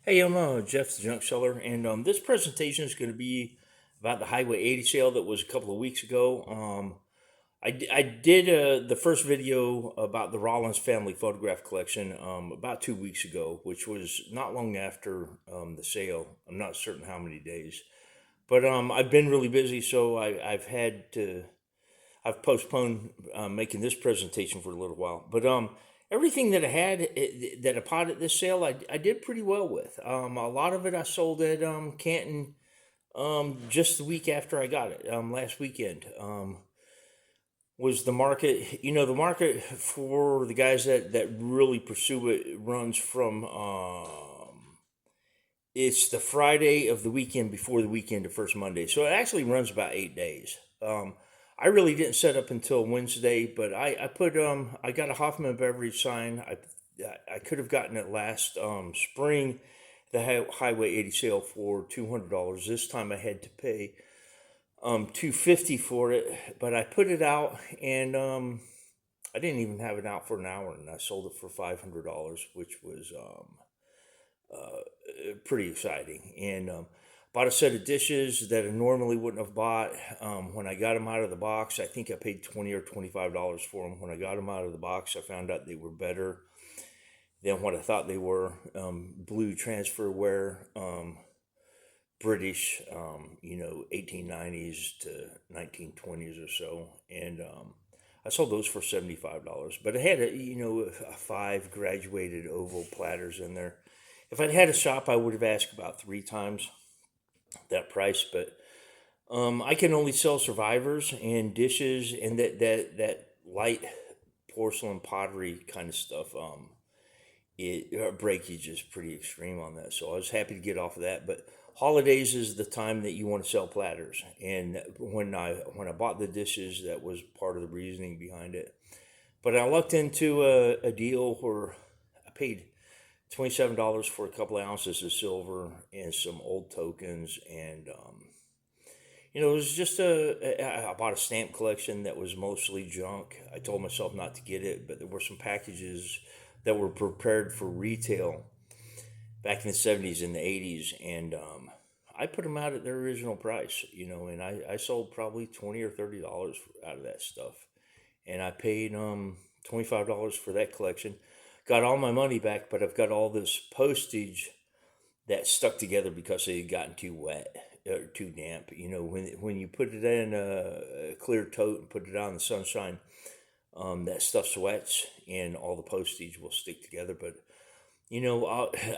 Hey, I'm Jeff the Junk Seller, and this presentation is going to be about the Highway 80 sale that was a couple of weeks ago. I did the first video about the Rollins family photograph collection about 2 weeks ago, which was not long after the sale. I'm not certain how many days, but I've been really busy, so I've postponed making this presentation for a little while. But everything that I had that I bought at this sale, I did pretty well with. A lot of it I sold at Canton just the week after I got it, last weekend. Was the market, the market for the guys that really pursue it runs from, it's the Friday of the weekend before the weekend to first Monday. So it actually runs about 8 days. I really didn't set up until Wednesday, but I got a Hoffman beverage sign. I could have gotten it last spring, the Highway 80 sale for $200. This time I had to pay $250 for it, but I put it out and I didn't even have it out for an hour, and I sold it for $500, which was pretty exciting. And bought a set of dishes that I normally wouldn't have bought. When I got them out of the box, I think I paid $20 or $25 for them. When I got them out of the box, I found out they were better than what I thought they were. Blue transferware, British, 1890s to 1920s or so. And I sold those for $75. But I had five graduated oval platters in there. If I'd had a shop, I would have asked about three times that price, but I can only sell survivors and dishes and that light porcelain pottery kind of stuff. Breakage is pretty extreme on that, so I was happy to get off of that. But holidays is the time that you want to sell platters, and when I bought the dishes, that was part of the reasoning behind it. But I lucked into a deal where I paid $27 for a couple of ounces of silver and some old tokens. And it was just I bought a stamp collection that was mostly junk. I told myself not to get it, but there were some packages that were prepared for retail back in the 70s and the 80s. And I put them out at their original price, and I sold probably 20 or $30 out of that stuff. And I paid $25 for that collection. Got all my money back, but I've got all this postage that stuck together because it had gotten too wet or too damp. When you put it in a clear tote and put it out in the sunshine, that stuff sweats and all the postage will stick together. But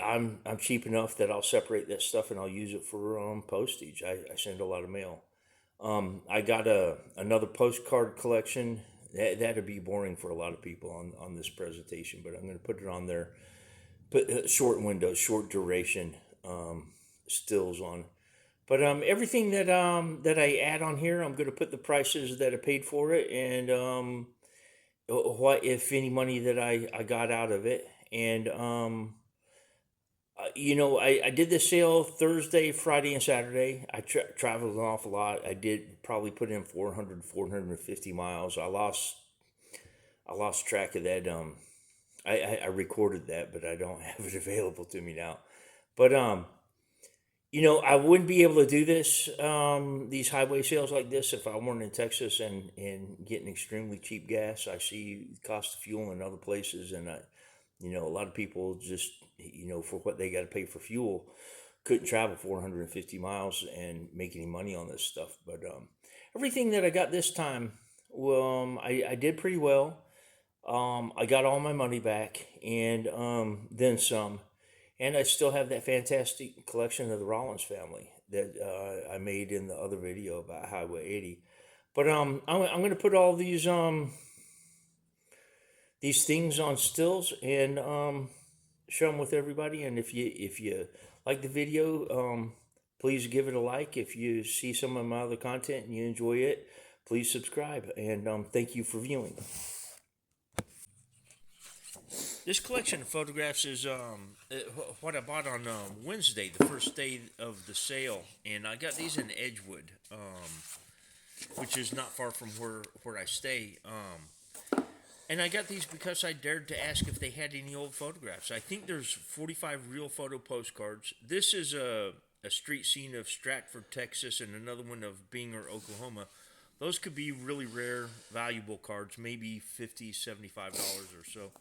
I'm cheap enough that I'll separate that stuff and I'll use it for postage. I send a lot of mail. I got another postcard collection. That'd be boring for a lot of people on this presentation, but I'm going to put it on there. Put short windows, short duration stills on. But everything that I add on here, I'm going to put the prices that I paid for it and what if any money that I got out of it. And I did the sale Thursday, Friday, and Saturday. I traveled an awful lot. I did probably put in 450 miles. I lost track of that. I recorded that, but I don't have it available to me now. But I wouldn't be able to do these highway sales like this if I weren't in Texas and getting extremely cheap gas. I see the cost of fuel in other places, and a lot of people just, for what they got to pay for fuel, couldn't travel 450 miles and make any money on this stuff. But everything that I got this time, well, I did pretty well. I got all my money back and then some. And I still have that fantastic collection of the Rollins family that I made in the other video about Highway 80. But I'm going to put all these things on stills and share them with everybody. And if you like the video, please give it a like. If you see some of my other content and you enjoy it, please subscribe. And thank you for viewing. This collection of photographs is what I bought on Wednesday, the first day of the sale, and I got these in Edgewood, which is not far from where I stay. And I got these because I dared to ask if they had any old photographs. I think there's 45 real photo postcards. This is a street scene of Stratford, Texas, and another one of Binger, Oklahoma. Those could be really rare, valuable cards, maybe $50, $75 or so.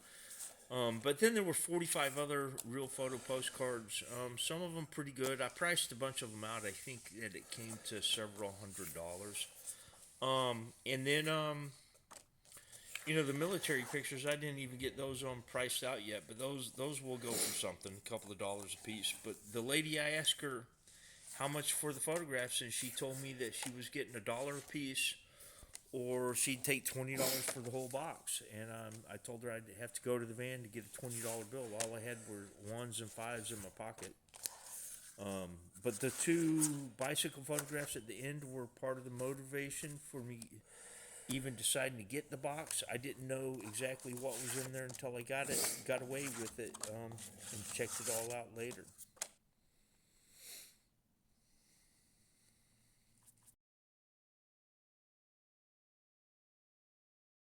But then there were 45 other real photo postcards. Some of them pretty good. I priced a bunch of them out. I think that it came to several $100s. And then the military pictures, I didn't even get those on priced out yet, but those will go for something, a couple of dollars a piece. But the lady, I asked her how much for the photographs, and she told me that she was getting $1 a piece, or she'd take $20 for the whole box. And I told her I'd have to go to the van to get a $20 bill. All I had were ones and fives in my pocket. But the two bicycle photographs at the end were part of the motivation for me even deciding to get the box. I didn't know exactly what was in there until I got away with it, and checked it all out later.